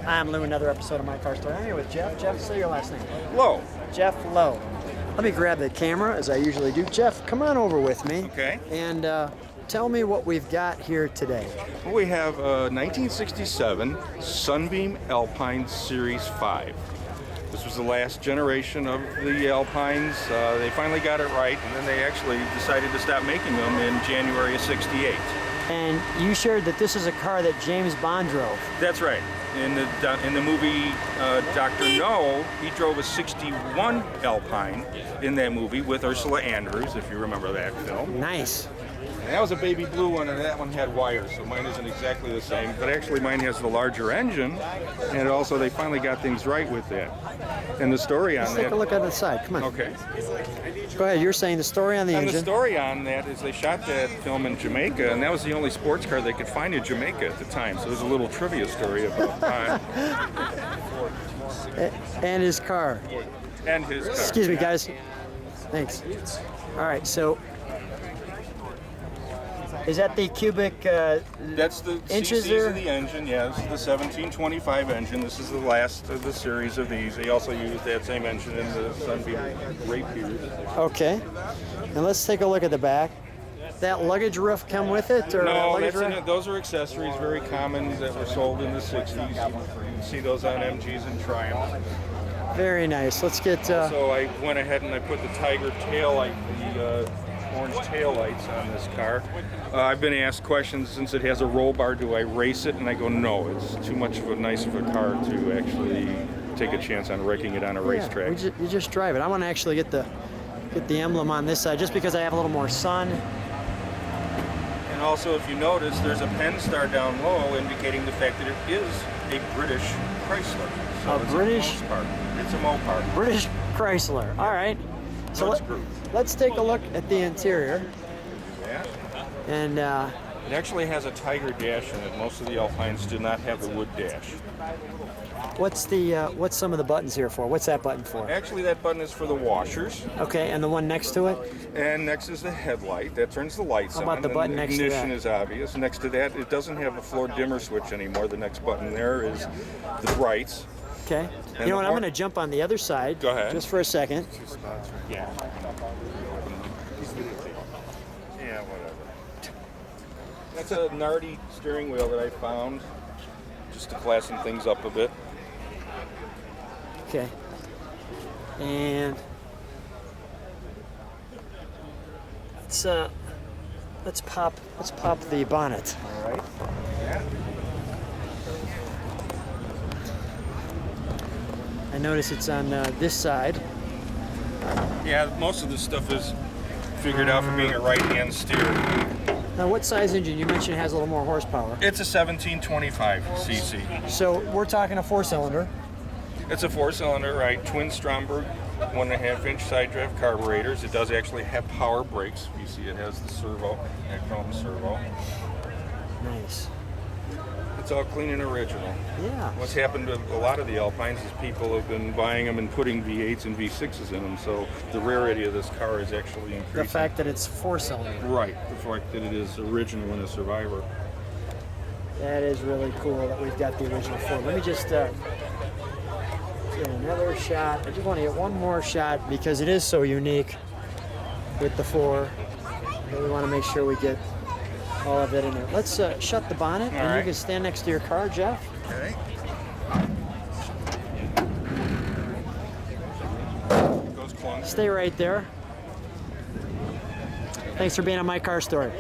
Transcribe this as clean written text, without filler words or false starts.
I'm Lou, another episode of My Car Story. I'm here with Geoff. Geoff, say your last name. Lowe. Geoff Lowe. Let me grab the camera as I usually do. Geoff, come on over with me. Okay. And tell me what we've got here today. Well, we have a 1967 Sunbeam Alpine Series 5. This was the last generation of the Alpines. They finally got it right, and then they actually decided to stop making them in January of '68. And you shared that this is a car that James Bond drove. That's right. In the movie Dr. No, he drove a '61 Alpine in that movie with Ursula Andrews, if you remember that film. Nice. And that was a baby blue one, and that one had wires, so mine isn't exactly the same. But actually, mine has the larger engine, and also they finally got things right with that. And the story on Let's that. take a look on the side. Come on. Okay. Go ahead. You're saying the story on the And engine. the story on that is they shot that film in Jamaica, and that was the only sports car they could find in Jamaica at the time. So there's a little trivia story about that. And his car. And his car. Excuse me, guys. Thanks. All right, so is that the cubic That's the inches CCs there? of the engine, yeah. This is the 1725 engine. This is the last of the series of these. They also used that same engine in the Sunbeam Rapiers. Okay. And let's take a look at the back. That luggage roof come with it, or No, luggage that's roof? those are accessories, very common, that were sold in the 60s. You can see those on MGs and Triumphs. Very nice. Let's get. So I went ahead and I put the Tiger tail light, the orange tail lights on this car. I've been asked questions since it has a roll bar, do I race it? And I go, no, it's too much of a nice of a car to actually take a chance on wrecking it on a racetrack. You just drive it. I want to actually get the emblem on this side, just because I have a little more sun. And also, if you notice, there's a pen star down low indicating the fact that it is a British Chrysler. So A British? It's a Mopar. British Chrysler. All right. So No screws. let's take a look at the interior. Yeah. And It actually has a Tiger dash in it. Most of the Alpines do not have the wood dash. what's some of the buttons here for? What's that button for? Actually, that button is for the washers. Okay, and the one next to it? And next is the headlight. That turns the lights How on. about the button and next to ignition that? is obvious. Next to that, it doesn't have a floor dimmer switch anymore. The next button there is the brights. Okay. And You know what? I'm the- going to jump on the other side. Go ahead. Just for a second. Yeah. Yeah, whatever. That's a Nardi steering wheel that I found just to classen things up a bit. Okay. And let's pop the bonnet. All right. Yeah. I notice it's on this side. Yeah, most of this stuff is figured out for being a right-hand steer. Now, what size engine? You mentioned it has a little more horsepower. It's a 1725 cc. So we're talking a 4-cylinder. It's a 4-cylinder, right? Twin Stromberg, 1.5-inch side drive carburetors. It does actually have power brakes. You see, it has the servo, that chrome servo. Nice. It's all clean and original. Yeah. What's happened to a lot of the Alpines is people have been buying them and putting V8s and V6s in them, so the rarity of this car is actually increasing. The fact that it's 4-cylinder. Right, the fact that it is original and a survivor. That is really cool that we've got the original 4. Let me just get another shot. I just want to get one more shot because it is so unique with the 4. But we want to make sure we get all of it in there. Let's shut the bonnet, and right. you can stand next to your car, Geoff. Okay. Goes clunky. Stay right there. Thanks for being on My Car Story.